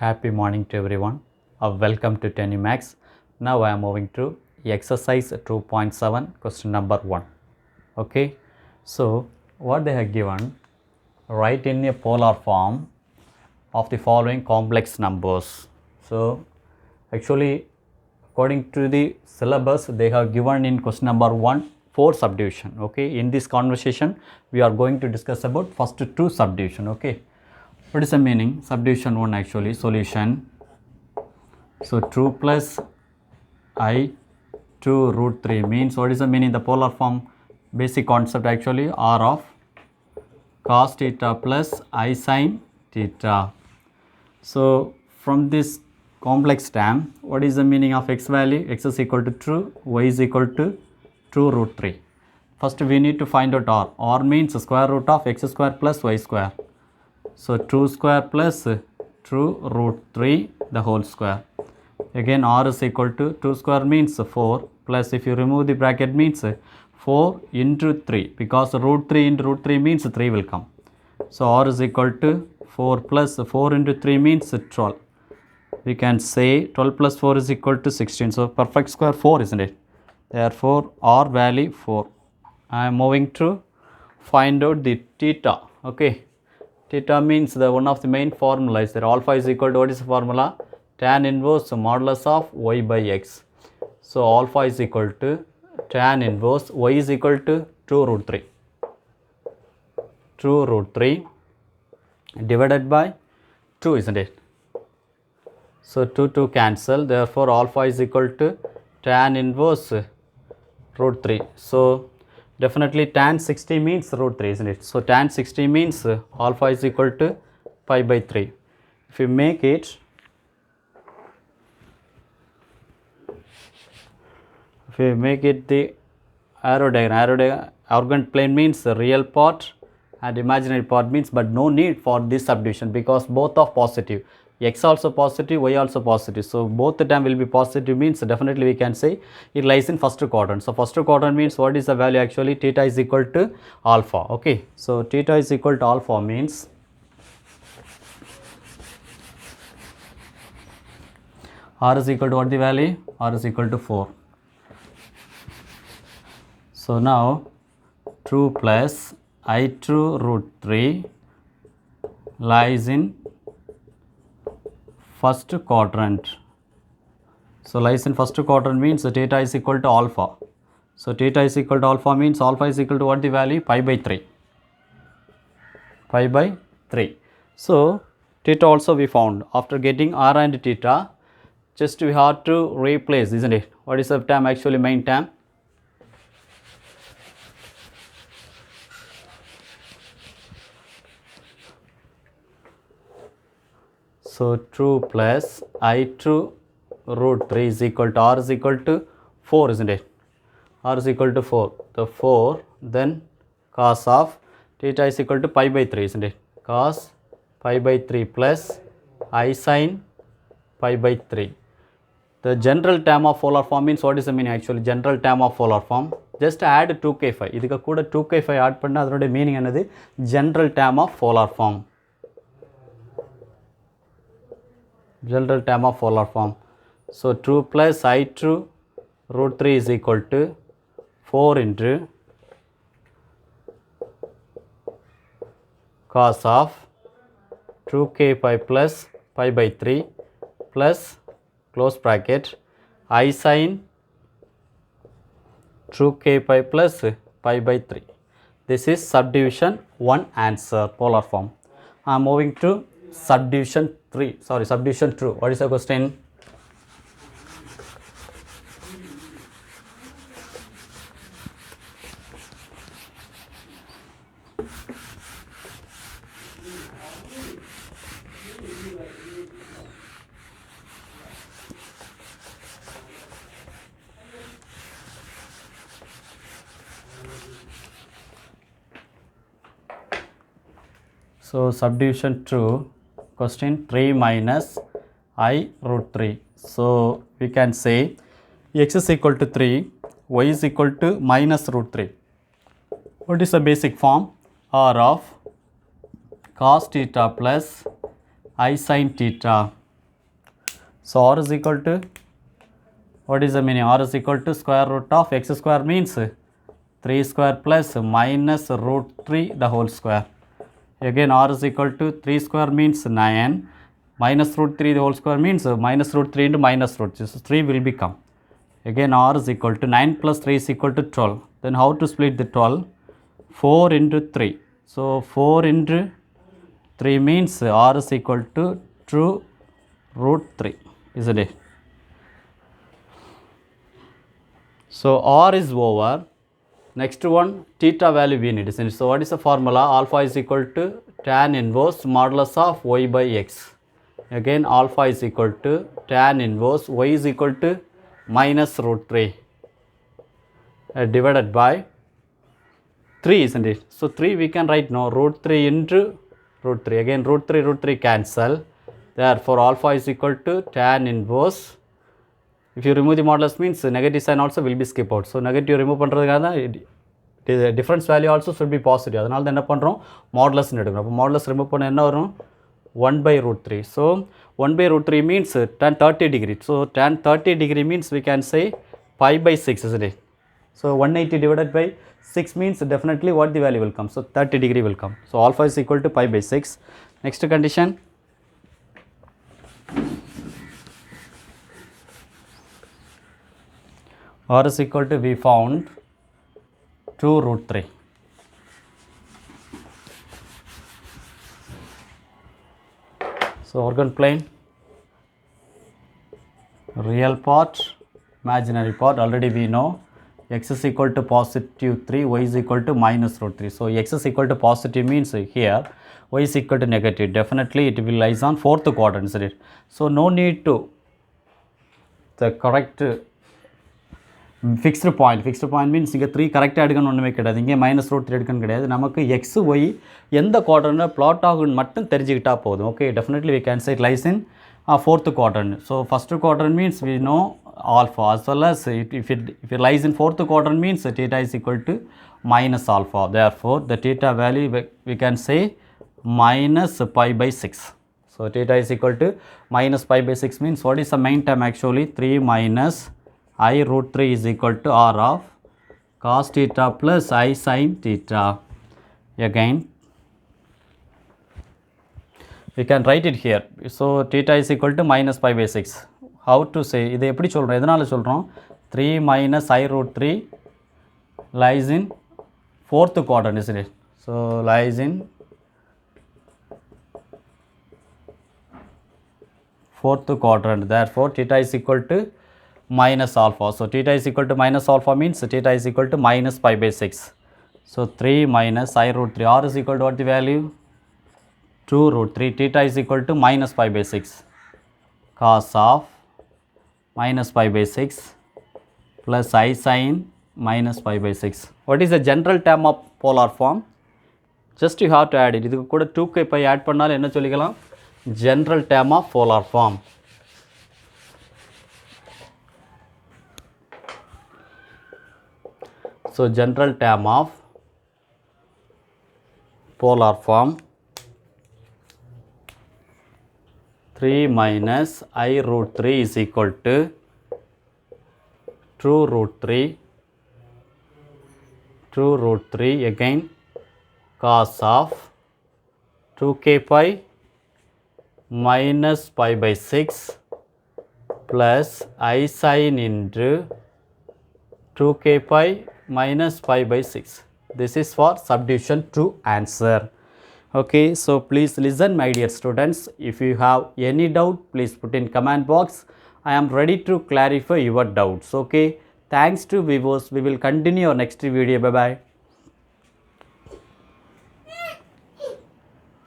Happy morning to everyone. Welcome to Tenimax. Now I am moving to exercise 2.7 question number 1. Okay. So what they have given, write in a polar form of the following complex numbers. So actually according to the syllabus they have given in question number 1 4 subdivision. Okay. In this conversation we are going to discuss about first 2 subdivision. Okay. What is the meaning? Subdivision 1 actually solution. So 2 plus I 2 root 3 means what is the meaning? The polar form basic concept actually r of cos theta plus I sin theta. So from this complex term, what is the meaning of x value? X is equal to 2, y is equal to 2 root 3. First we need to find out r. R means square root of x square plus y square. So 2 square plus 2 root 3 the whole square. Again r is equal to 2 square means 4 plus if you remove the bracket means 4 into 3 because root 3 into root 3 means 3 will come. So r is equal to 4 plus 4 into 3 means 12. We can say 12 plus 4 is equal to 16. So perfect square 4, isn't it? Therefore r value 4. I am moving to find out the theta. Okay. Theta means the one of the main formula is that alpha is equal to what is the formula? Tan inverse modulus of y by x. So alpha is equal to tan inverse y is equal to 2 root 3. 2 root 3 divided by 2, isn't it? So 2 cancel, therefore alpha is equal to tan inverse root 3. So definitely tan 60 means root 3, isn't it? So tan 60 means alpha is equal to pi by 3. If you make it, the arrow diagram, organ plane means the real part and imaginary part means, but no need for this subdivision because both are positive. X also positive, y also positive. So both the term will be positive means definitely we can say it lies in first quadrant. So first quadrant means what is the value actually? Theta is equal to alpha. Okay. So theta is equal to alpha means r is equal to what the value? R is equal to 4. So now 2 plus I2 root 3 lies in first quadrant. So lies in first quadrant means the theta is equal to alpha. So theta is equal to alpha means alpha is equal to what the value? Pi by 3. Pi by 3. So theta also we found. After getting r and theta, just we have to replace, isn't it? What is the term actually? Main term. So 2 plus I2 root 3 is equal to r is equal to 4, isn't it? R is equal to 4. The 4 then cos of theta is equal to pi by 3, isn't it? Cos pi by 3 plus I sin pi by 3. The general term of polar form means what is the meaning actually? General term of polar form. Just add 2k5. இதுக்கு கூட 2k5 add பண்ணா அதனுடைய meaning என்னது? General term of polar form. General term of polar form. So 2 plus I2 root 3 is equal to 4 into cos of 2k pi plus pi by 3 plus close bracket I sin 2k pi plus pi by 3. This is subdivision 1 answer, polar form. I am moving to subdivision 2. What is the question? So subdivision 2, question 3 minus I root 3. So we can say x is equal to 3, y is equal to minus root 3. What is the basic form? R of cos theta plus I sin theta. So r is equal to, what is the meaning? R is equal to square root of x square means 3 square plus minus root 3 the whole square. Again r is equal to 3 square means 9, minus root 3 the whole square means minus root 3 into minus root, so 3 will become. Again r is equal to 9 plus 3 is equal to 12. Then how to split the 12? 4 into 3. So 4 into 3 means r is equal to 2 root 3, isn't it? So r is over. Next one, theta value we need, isn't it? So what is the formula? Alpha is equal to tan inverse modulus of y by x. Again alpha is equal to tan inverse y is equal to minus root 3 divided by 3, isn't it? So 3 we can write now, root 3 into root 3. Again root 3 cancel. Therefore alpha is equal to tan inverse. If you remove the modulus means negative sign also will be skip out. So negative remove பண்றதுக்காக the difference value also should be positive. அதனால தான் என்ன பண்றோம், modulus எடுக்கணும். அப்ப modulus remove பண்ணா என்ன வரும்? 1 by root 3. So 1 by root 3 means tan 30 degree. So tan 30 degree means we can say pi by 6, isn't it? So 180 divided by 6 means definitely what the value will come. So 30 degree will come. So alpha is equal to pi by 6. Next condition. R is equal to, we found 2 root 3. So organ plane, real part, imaginary part, already we know x is equal to positive 3, y is equal to minus root 3. So x is equal to positive means here y is equal to negative. Definitely it will lies on fourth quadrant, isn't it? So no need to the correct fixed point means இங்கே 3 கரெக்டாக எடுக்கணும் ஒன்றுமே கிடையாது. இங்கே minus root 3 எடுக்கணும் கிடையாது. நமக்கு X Y எந்த குவாட்ரண்ட்டில் பிளாட் ஆகுன்னு மட்டும் தெரிஞ்சுக்கிட்டா போதும். Okay, definitely we can say it lies in fourth quadrant. So first quadrant means we know alpha, as well as if it lies in fourth quadrant means theta is equal to minus alpha. Therefore the theta value we can say minus pi by 6. So theta is equal to minus pi by 6 means what is the main term actually? 3 minus I root 3 is equal to r of cos theta plus I sin theta. Again we can write it here. So theta is equal to minus pi by 6. How to say? இதை எப்படி சொல்கிறோம், எதனால் சொல்கிறோம்? 3 minus I root 3 lies in fourth quadrant, isn't it? So lies in fourth quadrant. Therefore theta is equal to minus alpha. So theta is equal to minus alpha means theta is equal to minus pi by 6. So 3 minus I root 3, r is equal to what the value? 2 root 3. Theta is equal to minus pi by 6 cos of minus pi by 6 plus I sin minus pi by 6. What is the general term of polar form? Just you have to add it. இதுக்கு கூட 2k pi add பண்ணால் என்ன சொல்லிக்கலாம்? General term of polar form. So general term of polar form 3 minus I root 3 is equal to 2 root 3 again cos of 2k pi minus pi by 6 plus I sin into 2k pi minus pi by 6. This is for subdivision to answer. Okay, so please listen my dear students. If you have any doubt, please put in comment box. I am ready to clarify your doubts. Okay, thanks to viewers. We will continue our next video. Bye bye.